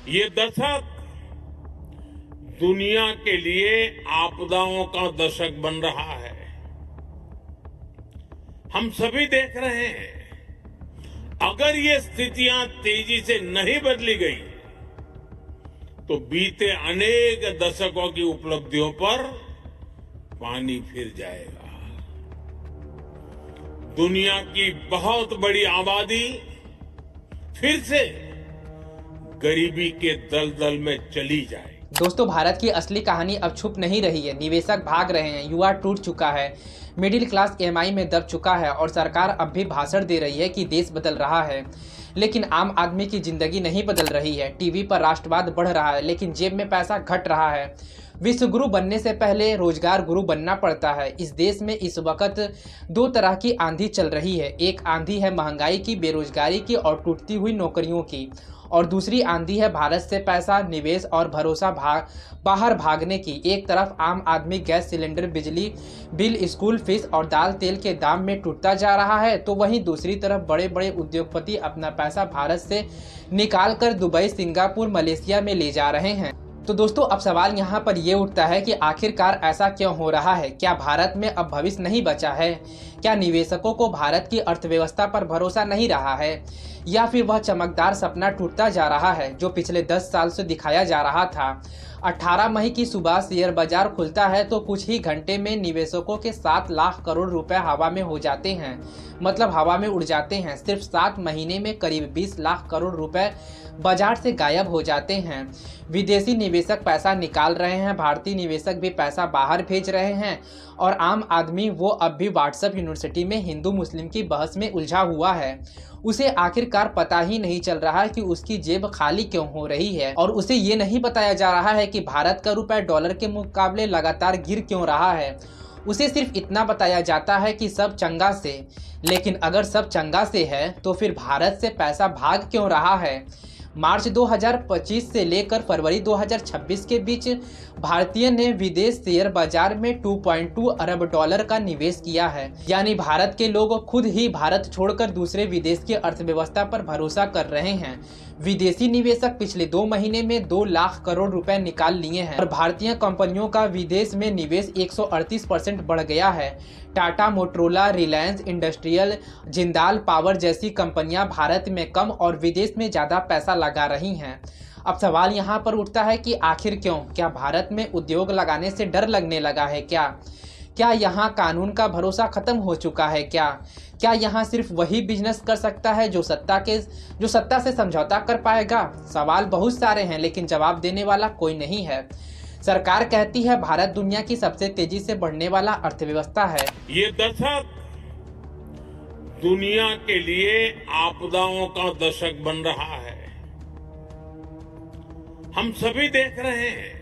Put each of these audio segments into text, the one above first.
ये दशक दुनिया के लिए आपदाओं का दशक बन रहा है। हम सभी देख रहे हैं, अगर ये स्थितियां तेजी से नहीं बदली गई तो बीते अनेक दशकों की उपलब्धियों पर पानी फिर जाएगा। दुनिया की बहुत बड़ी आबादी फिर से गरीबी के दलदल में चली जाए। दोस्तों, भारत की असली कहानी अब छुप नहीं रही है। निवेशक भाग रहे हैं, युवा टूट चुका है, मिडिल क्लास ईएमआई में दब चुका है और सरकार अब भी भाषण दे रही है कि देश बदल रहा है, लेकिन आम आदमी की जिंदगी नहीं बदल रही है। टीवी पर राष्ट्रवाद बढ़ रहा है, लेकिन जेब में पैसा घट रहा है। विश्व गुरु बनने से पहले रोजगार गुरु बनना पड़ता है। इस देश में इस वक्त दो तरह की आंधी चल रही है। एक आंधी है महंगाई की, बेरोजगारी की और टूटती हुई नौकरियों की, और दूसरी आंधी है भारत से पैसा, निवेश और भरोसा बाहर भागने की। एक तरफ आम आदमी गैस सिलेंडर, बिजली बिल, स्कूल फीस और दाल तेल के दाम में टूटता जा रहा है, तो वहीं दूसरी तरफ बड़े बड़े उद्योगपति अपना पैसा भारत से निकालकर दुबई, सिंगापुर, मलेशिया में ले जा रहे हैं। तो दोस्तों, अब सवाल यहाँ पर यह उठता है कि आखिरकार ऐसा क्यों हो रहा है? क्या भारत में अब भविष्य नहीं बचा है? क्या निवेशकों को भारत की अर्थव्यवस्था पर भरोसा नहीं रहा है, या फिर वह चमकदार सपना टूटता जा रहा है जो पिछले 10 साल से दिखाया जा रहा था? 18 मई की सुबह शेयर बाजार खुलता है तो कुछ ही घंटे में निवेशकों के 7 लाख करोड़ रुपए हवा में हो जाते हैं, मतलब हवा में उड़ जाते हैं। सिर्फ 7 महीने में करीब 20 लाख करोड़ रुपए बाजार से गायब हो जाते हैं। विदेशी निवेशक पैसा निकाल रहे हैं, भारतीय निवेशक भी पैसा बाहर भेज रहे हैं, और आम आदमी वो अब भी व्हाट्सएप यूनिवर्सिटी में हिंदू मुस्लिम की बहस में उलझा हुआ है। उसे आखिरकार पता ही नहीं चल रहा है कि उसकी जेब खाली क्यों हो रही है, और उसे ये नहीं बताया जा रहा है कि भारत का रुपया डॉलर के मुकाबले लगातार गिर क्यों रहा है। उसे सिर्फ इतना बताया जाता है कि सब चंगा से, लेकिन अगर सब चंगा से है तो फिर भारत से पैसा भाग क्यों रहा है? मार्च 2025 से लेकर फरवरी 2026 के बीच भारतीय ने विदेश शेयर बाजार में 2.2 अरब डॉलर का निवेश किया है। यानी भारत के लोग खुद ही भारत छोड़कर दूसरे विदेश की अर्थव्यवस्था पर भरोसा कर रहे हैं। विदेशी निवेशक पिछले 2 महीने में 2 लाख करोड़ रुपए निकाल लिए हैं और भारतीय कंपनियों का विदेश में निवेश 138% बढ़ गया है। Tata, Motorola, Reliance industrial, Jindal power जैसी कंपनियां भारत में कम और विदेश में ज़्यादा पैसा लगा रही हैं। अब सवाल यहाँ पर उठता है कि आखिर क्यों? क्या भारत में उद्योग लगाने से डर लगने लगा है क्या यहाँ कानून का भरोसा खत्म हो चुका है? क्या यहाँ सिर्फ वही बिजनेस कर सकता है जो सत्ता से समझौता कर पाएगा? सवाल बहुत सारे हैं, लेकिन जवाब देने वाला कोई नहीं है। सरकार कहती है भारत दुनिया की सबसे तेजी से बढ़ने वाला अर्थव्यवस्था है। ये दशक दुनिया के लिए आपदाओं का दशक बन रहा है। हम सभी देख रहे हैं,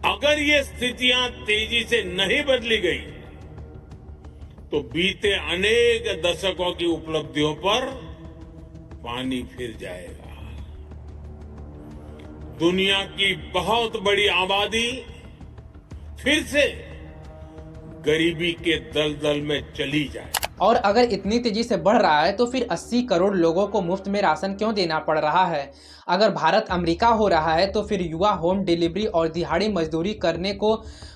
अगर ये स्थितियां तेजी से नहीं बदली गई तो बीते अनेक दशकों की उपलब्धियों पर पानी फिर जाएगा। दुनिया की बहुत बड़ी आबादी फिर से गरीबी के दलदल में चली जाए। और अगर इतनी तेजी से बढ़ रहा है तो फिर 80 करोड़ लोगों को मुफ्त में राशन क्यों देना पड़ रहा है? अगर भारत अमेरिका हो रहा है तो फिर युवा होम डिलीवरी और दिहाड़ी मजदूरी करने को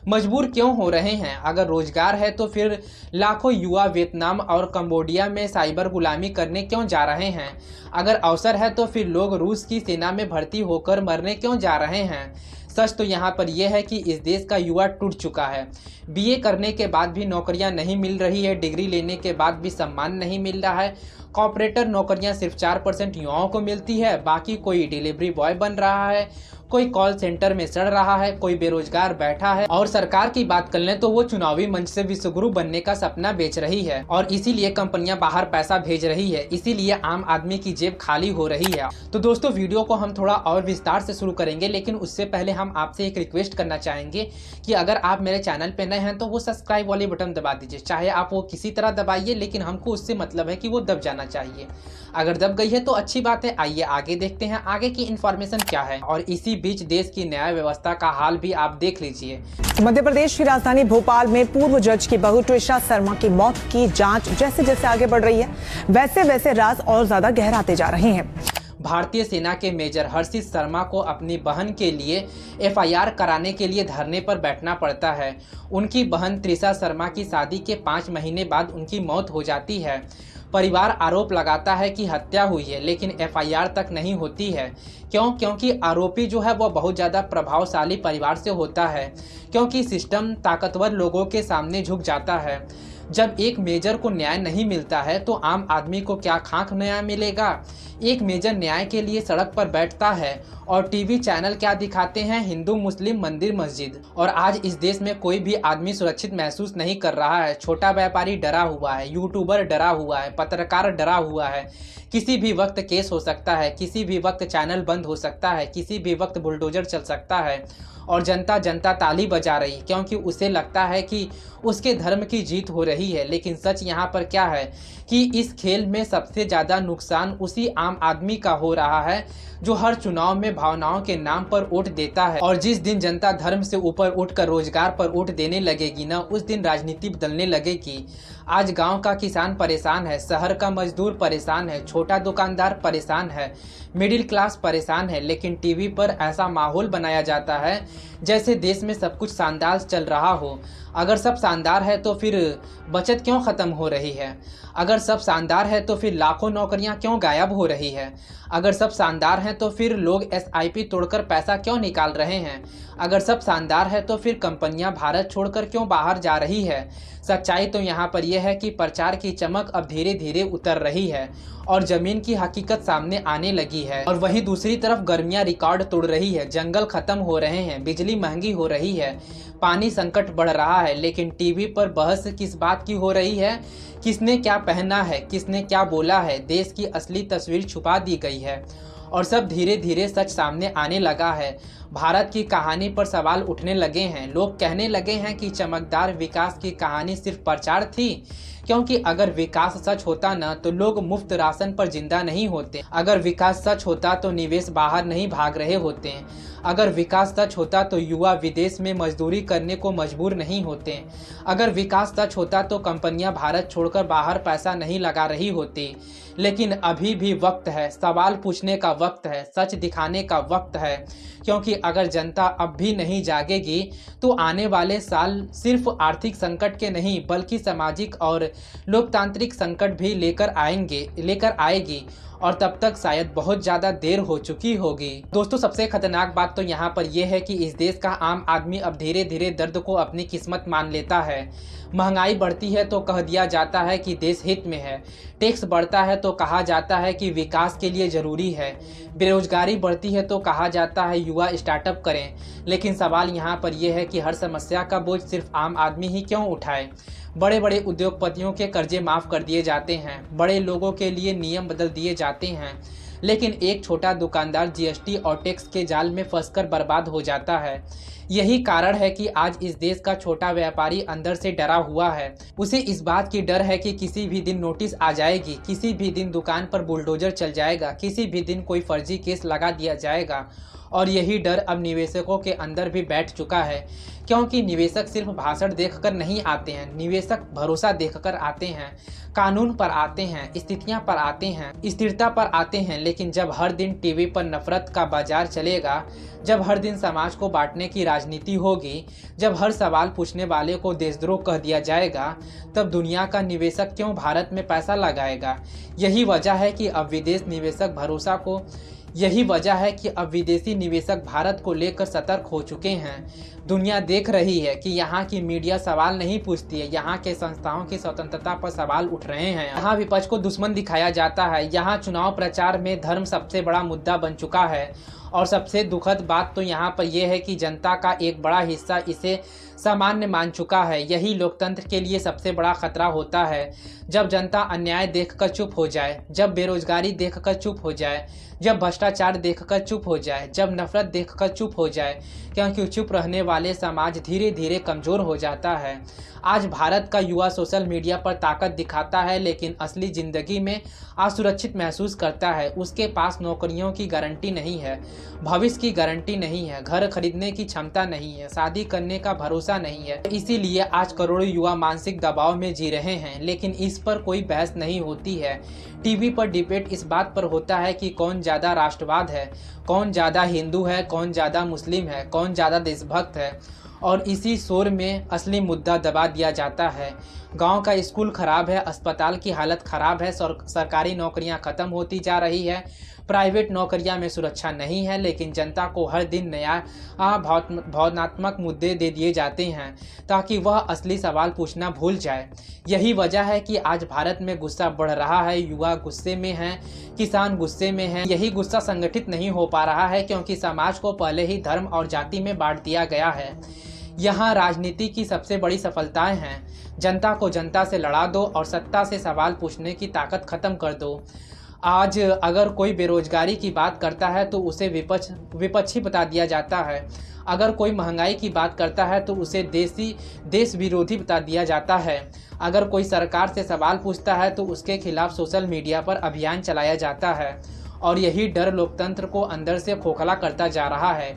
मजबूर क्यों हो रहे हैं? अगर रोजगार है तो फिर लाखों युवा वियतनाम और कंबोडिया में साइबर गुलामी करने क्यों जा रहे हैं? अगर अवसर है तो फिर लोग रूस की सेना में भर्ती होकर मरने क्यों जा रहे हैं? सच तो यहाँ पर यह है कि इस देश का युवा टूट चुका है। बीए करने के बाद भी नौकरियां नहीं मिल रही है, डिग्री लेने के बाद भी सम्मान नहीं मिल रहा है। कॉर्पोरेटर नौकरियां सिर्फ 4% युवाओं को मिलती है, बाकी कोई डिलीवरी बॉय बन रहा है, कोई कॉल सेंटर में सड़ रहा है, कोई बेरोजगार बैठा है। और सरकार की बात कर लें तो वो चुनावी मंच से विश्वगुरु बनने का सपना बेच रही है और इसीलिए कंपनियां बाहर पैसा भेज रही है, इसीलिए आम आदमी की जेब खाली हो रही है। तो दोस्तों, वीडियो को हम थोड़ा और विस्तार से शुरू करेंगे, लेकिन उससे पहले हम आपसे एक रिक्वेस्ट करना चाहेंगे कि अगर आप मेरे चैनल पे नए हैं तो वो सब्सक्राइब वाली बटन दबा दीजिए। चाहे आप वो किसी तरह दबाइए, लेकिन हमको उससे मतलब है कि वो दब जाना चाहिए। अगर दब गई है तो अच्छी बात है। आइए आगे देखते हैं आगे की इन्फॉर्मेशन क्या है। और इसी बीच देश की न्याय व्यवस्था का हाल भी आप देख लीजिए। मध्य प्रदेश की राजधानी भोपाल में पूर्व जज की बहू ट्रिशा शर्मा की मौत की जांच जैसे जैसे आगे बढ़ रही है, वैसे वैसे राज और ज्यादा गहराते जा रहे हैं। भारतीय सेना के मेजर हर्षित शर्मा को अपनी बहन के लिए एफआईआर कराने के लिए धरने पर बैठना पड़ता है। उनकी बहन त्रिशा शर्मा की शादी के 5 महीने बाद उनकी मौत हो जाती है। परिवार आरोप लगाता है कि हत्या हुई है, लेकिन एफआईआर तक नहीं होती है। क्योंकि आरोपी जो है वह बहुत ज़्यादा प्रभावशाली परिवार से होता है, क्योंकि सिस्टम ताकतवर लोगों के सामने झुक जाता है। जब एक मेजर को न्याय नहीं मिलता है तो आम आदमी को क्या खाक न्याय मिलेगा। एक मेजर न्याय के लिए सड़क पर बैठता है और टीवी चैनल क्या दिखाते हैं, हिंदू मुस्लिम मंदिर मस्जिद। और आज इस देश में कोई भी आदमी सुरक्षित महसूस नहीं कर रहा है। छोटा व्यापारी डरा हुआ है, यूट्यूबर डरा हुआ है, पत्रकार डरा हुआ है। किसी भी वक्त केस हो सकता है, किसी भी वक्त चैनल बंद हो सकता है, किसी भी वक्त बुलडोजर चल सकता है। और जनता ताली बजा रही, क्योंकि उसे लगता है कि उसके धर्म की जीत हो रही है। लेकिन सच यहाँ पर क्या है कि इस खेल में सबसे ज़्यादा नुकसान उसी आम आदमी का हो रहा है जो हर चुनाव में भावनाओं के नाम पर वोट देता है। और जिस दिन जनता धर्म से ऊपर उठकर रोजगार पर वोट देने लगेगी ना, उस दिन राजनीति बदलने लगेगी। आज गांव का किसान परेशान है, शहर का मजदूर परेशान है, छोटा दुकानदार परेशान है, मिडिल क्लास परेशान है। लेकिन टीवी पर ऐसा माहौल बनाया जाता है जैसे देश में सब कुछ शानदार चल रहा हो। अगर सब शानदार है तो फिर बचत क्यों ख़त्म हो रही है? अगर सब शानदार है तो फिर लाखों नौकरियां क्यों गायब हो रही है? अगर सब शानदार हैं तो फिर लोग एसआईपी तोड़कर पैसा क्यों निकाल रहे हैं? अगर सब शानदार है तो फिर कंपनियां भारत छोड़कर क्यों बाहर जा रही है? सच्चाई तो यहाँ पर यह है कि प्रचार की चमक अब धीरे धीरे उतर रही है और जमीन की हकीकत सामने आने लगी है। और वहीं दूसरी तरफ गर्मियां रिकॉर्ड तोड़ रही है, जंगल खत्म हो रहे हैं, बिजली महंगी हो रही है, पानी संकट बढ़ रहा है। लेकिन टीवी पर बहस किस बात की हो रही है? किसने क्या पहना है, किसने क्या बोला है? देश की असली तस्वीर छुपा दी गई है और सब धीरे धीरे सच सामने आने लगा है। भारत की कहानी पर सवाल उठने लगे हैं। लोग कहने लगे हैं कि चमकदार विकास की कहानी सिर्फ प्रचार थी, क्योंकि अगर विकास सच होता ना तो लोग मुफ्त राशन पर जिंदा नहीं होते। अगर विकास सच होता तो निवेश बाहर नहीं भाग रहे होते। अगर विकास सच होता तो युवा विदेश में मजदूरी करने को मजबूर नहीं होते। अगर विकास सच होता तो कंपनियां भारत छोड़कर बाहर पैसा नहीं लगा रही होती। लेकिन अभी भी वक्त है, सवाल पूछने का वक्त है, सच दिखाने का वक्त है। क्योंकि अगर जनता अब भी नहीं जागेगी तो आने वाले साल सिर्फ आर्थिक संकट के नहीं बल्कि सामाजिक और लोकतांत्रिक संकट भी लेकर आएगी और तब तक शायद बहुत ज़्यादा देर हो चुकी होगी। दोस्तों, सबसे खतरनाक बात तो यहाँ पर यह है कि इस देश का आम आदमी अब धीरे धीरे दर्द को अपनी किस्मत मान लेता है। महंगाई बढ़ती है तो कह दिया जाता है कि देश हित में है, टैक्स बढ़ता है तो कहा जाता है कि विकास के लिए ज़रूरी है, बेरोजगारी बढ़ती है तो कहा जाता है युवा स्टार्टअप करें। लेकिन सवाल यहाँ पर यह है कि हर समस्या का बोझ सिर्फ आम आदमी ही क्यों उठाए? बड़े बड़े उद्योगपतियों के कर्जे माफ़ कर दिए जाते हैं, बड़े लोगों के लिए नियम बदल दिए जाते हैं, लेकिन एक छोटा दुकानदार जीएसटी और टैक्स के जाल में फंसकर बर्बाद हो जाता है। यही कारण है कि आज इस देश का छोटा व्यापारी अंदर से डरा हुआ है। उसे इस बात की डर है कि किसी भी दिन नोटिस आ जाएगी, किसी भी दिन दुकान पर बुलडोजर चल जाएगा, किसी भी दिन कोई फर्जी केस लगा दिया जाएगा। और यही डर अब निवेशकों के अंदर भी बैठ चुका है, क्योंकि निवेशक सिर्फ भाषण देखकर नहीं आते हैं, निवेशक भरोसा देखकर आते हैं, कानून पर आते हैं, स्थितियां पर आते हैं, स्थिरता पर आते हैं। लेकिन जब हर दिन टीवी पर नफरत का बाजार चलेगा, जब हर दिन समाज को बांटने की राजनीति होगी, जब हर सवाल पूछने वाले को देशद्रोह कह दिया जाएगा, तब दुनिया का निवेशक क्यों भारत में पैसा लगाएगा? यही वजह है कि अब विदेशी निवेशक भारत को लेकर सतर्क हो चुके हैं। दुनिया देख रही है कि यहाँ की मीडिया सवाल नहीं पूछती है, यहाँ के संस्थाओं की स्वतंत्रता पर सवाल उठ रहे हैं, यहाँ विपक्ष को दुश्मन दिखाया जाता है, यहाँ चुनाव प्रचार में धर्म सबसे बड़ा मुद्दा बन चुका है। और सबसे दुखद बात तो यहाँ पर यह है कि जनता का एक बड़ा हिस्सा इसे सामान्य मान चुका है। यही लोकतंत्र के लिए सबसे बड़ा खतरा होता है। जब जनता अन्याय देखकर चुप हो जाए, जब बेरोजगारी देखकर चुप हो जाए, जब भ्रष्टाचार देखकर चुप हो जाए, जब नफरत देखकर चुप हो जाए, क्योंकि चुप रहने वाले समाज धीरे धीरे कमज़ोर हो जाता है। आज भारत का युवा सोशल मीडिया पर ताकत दिखाता है, लेकिन असली ज़िंदगी में असुरक्षित महसूस करता है। उसके पास नौकरियों की गारंटी नहीं है, भविष्य की गारंटी नहीं है, घर खरीदने की क्षमता नहीं है, शादी करने का भरोसा भरोसा नहीं है। इसीलिए आज करोड़ों युवा मानसिक दबाव में जी रहे हैं, लेकिन इस पर कोई बहस नहीं होती है। टीवी पर डिबेट इस बात पर होता है कि कौन ज़्यादा राष्ट्रवाद है, कौन ज़्यादा हिंदू है, कौन ज़्यादा मुस्लिम है, कौन ज़्यादा देशभक्त है, और इसी शोर में असली मुद्दा दबा दिया जाता है। गांव का स्कूल खराब है, अस्पताल की हालत खराब है, सरकारी नौकरियां खत्म होती जा रही है, प्राइवेट नौकरियां में सुरक्षा नहीं है, लेकिन जनता को हर दिन नया भावनात्मक मुद्दे दे दिए जाते हैं ताकि वह असली सवाल पूछना भूल जाए। यही वजह है कि आज भारत में गुस्सा बढ़ रहा है, युवा गुस्से में हैं, किसान गुस्से में हैं। यही गुस्सा संगठित नहीं हो पा रहा है क्योंकि समाज को पहले ही धर्म और जाति में बांट दिया गया है। यहाँ राजनीति की सबसे बड़ी सफलताएं हैं, जनता को जनता से लड़ा दो और सत्ता से सवाल पूछने की ताकत खत्म कर दो। आज अगर कोई बेरोजगारी की बात करता है तो उसे विपक्षी बता दिया जाता है। अगर कोई महंगाई की बात करता है तो उसे देश विरोधी बता दिया जाता है। अगर कोई सरकार से सवाल पूछता है तो उसके खिलाफ सोशल मीडिया पर अभियान चलाया जाता है। और यही डर लोकतंत्र को अंदर से खोखला करता जा रहा है।